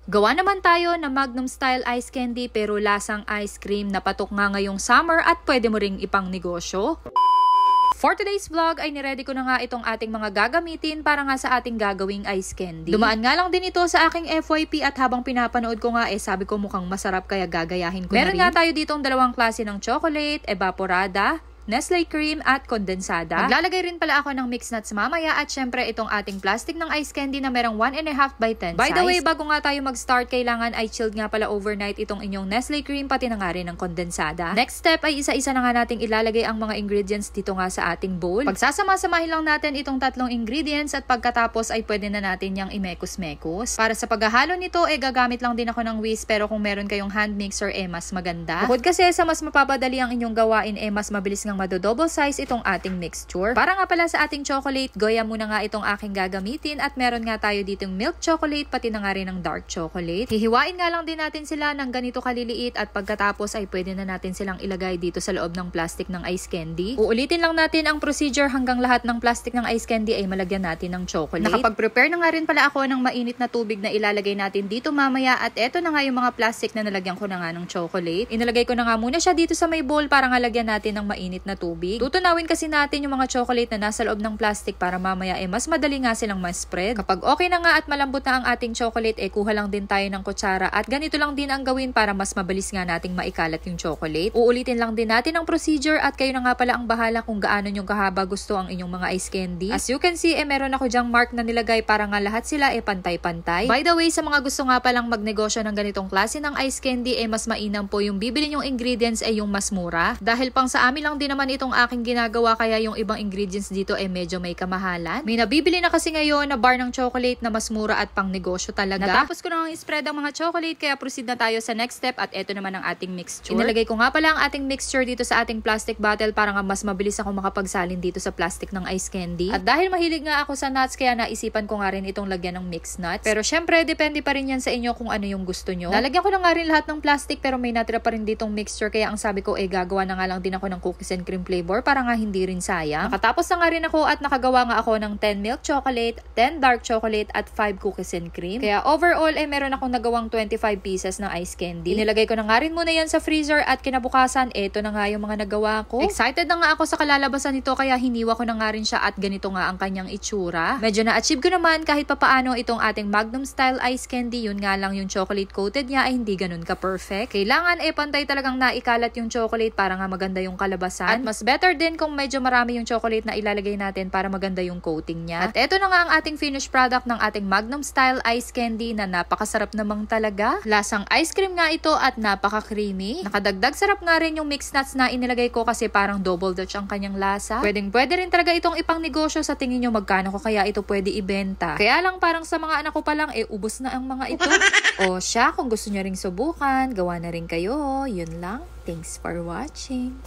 Gawa naman tayo na Magnum style ice candy pero lasang ice cream na patok nga ngayong summer at pwede mo ring ipang negosyo. For today's vlog ay niready ko na nga itong ating mga gagamitin para nga sa ating gagawing ice candy. Dumaan nga lang din ito sa aking FYP at habang pinapanood ko nga sabi ko mukhang masarap kaya gagayahin ko na rin. Meron nga tayo ditong dalawang klase ng chocolate, evaporada, Nestle cream at kondensada. Maglalagay rin pala ako ng mixed nuts mamaya at syempre itong ating plastic ng ice candy na merong 1.5 by 10 size. By the way, bago nga tayo mag-start, kailangan ay chilled nga pala overnight itong inyong Nestle cream pati na nga rin ng kondensada. Next step ay isa-isa na nga nating ilalagay ang mga ingredients dito nga sa ating bowl. Pagsasama-samahin lang natin itong tatlong ingredients at pagkatapos ay pwede na natin yung imekos-mekos. Para sa paghahalo nito gagamit lang din ako ng whisk pero kung meron kayong hand mixer mas maganda. Bukod kasi sa mas mapapadali ang inyong gawain mas mabilis nga mado-double size itong ating mixture. Para nga pala sa ating chocolate, goya muna nga itong aking gagamitin at meron nga tayo ditong milk chocolate pati na nga rin ng dark chocolate. Hihiwain nga lang din natin sila ng ganito kaliliit at pagkatapos ay pwede na natin silang ilagay dito sa loob ng plastic ng ice candy. Uulitin lang natin ang procedure hanggang lahat ng plastic ng ice candy ay malagyan natin ng chocolate. Nakapag-prepare na nga rin pala ako ng mainit na tubig na ilalagay natin dito mamaya at eto na nga yung mga plastic na nalagyan ko na nga ng chocolate. Inilagay ko na nga muna siya dito sa may bowl para nga lagyan natin ng mainit na tubig. Tutunawin kasi natin yung mga chocolate na nasa loob ng plastic para mamaya mas madali nga silang ma-spread. Kapag okay na nga at malambot na ang ating chocolate kuha lang din tayo ng kutsara at ganito lang din ang gawin para mas mabilis nga nating maikalat yung chocolate. Uulitin lang din natin ang procedure at kayo na nga pala ang bahala kung gaano yung kahaba gusto ang inyong mga ice candy. As you can see meron ako dyang mark na nilagay para nga lahat sila pantay-pantay. By the way, sa mga gusto nga palang magnegosyo ng ganitong klase ng ice candy mas mainam po yung bibili yung ingredients yung mas mura. Dahil pang sa amin lang din naman itong aking ginagawa kaya yung ibang ingredients dito medyo may kamahalan. May nabibili na kasi ngayon na bar ng chocolate na mas mura at pang negosyo talaga. Natapos ko na i-spread ang mga chocolate kaya proceed na tayo sa next step at eto naman ang ating mixture. Inilagay ko nga pala ang ating mixture dito sa ating plastic bottle para nga mas mabilis ako makapagsalin dito sa plastic ng ice candy. At dahil mahilig nga ako sa nuts kaya naisipan ko nga rin itong lagyan ng mixed nuts. Pero syempre depende pa rin yan sa inyo kung ano yung gusto nyo. Lalagyan ko na nga rin lahat ng plastic pero may natira pa rin ditong mixture kaya ang sabi ko gagawa na nga lang din ako ng cookies and cream flavor para nga hindi rin sayang. Nakatapos na nga rin ako at nakagawa nga ako ng 10 milk chocolate, 10 dark chocolate at 5 cookies and cream. Kaya overall meron akong nagawang 25 pieces ng ice candy. Inilagay ko na nga rin muna yan sa freezer at kinabukasan eto na nga yung mga nagawa ko. Excited na nga ako sa kalalabasan nito kaya hiniwa ko na nga rin siya at ganito nga ang kanyang itsura. Medyo na-achieve ko naman kahit papaano itong ating Magnum style ice candy. Yun nga lang yung chocolate coated niya hindi ganun ka-perfect. Kailangan pantay talagang naikalat yung chocolate para nga maganda yung kalabasan. At mas better din kung medyo marami yung chocolate na ilalagay natin para maganda yung coating niya. At eto na nga ang ating finished product ng ating Magnum style ice candy na napakasarap namang talaga. Lasang ice cream nga ito at napaka-creamy. Nakadagdag sarap nga rin yung mixed nuts na inilagay ko kasi parang double dutch ang kanyang lasa. Pwede rin talaga itong ipang negosyo. Sa tingin nyo magkano ko kaya ito pwede ibenta. Kaya lang parang sa mga anak ko pa lang ubos na ang mga ito. O siya, kung gusto nyo ring subukan, gawa na rin kayo. Yun lang. Thanks for watching.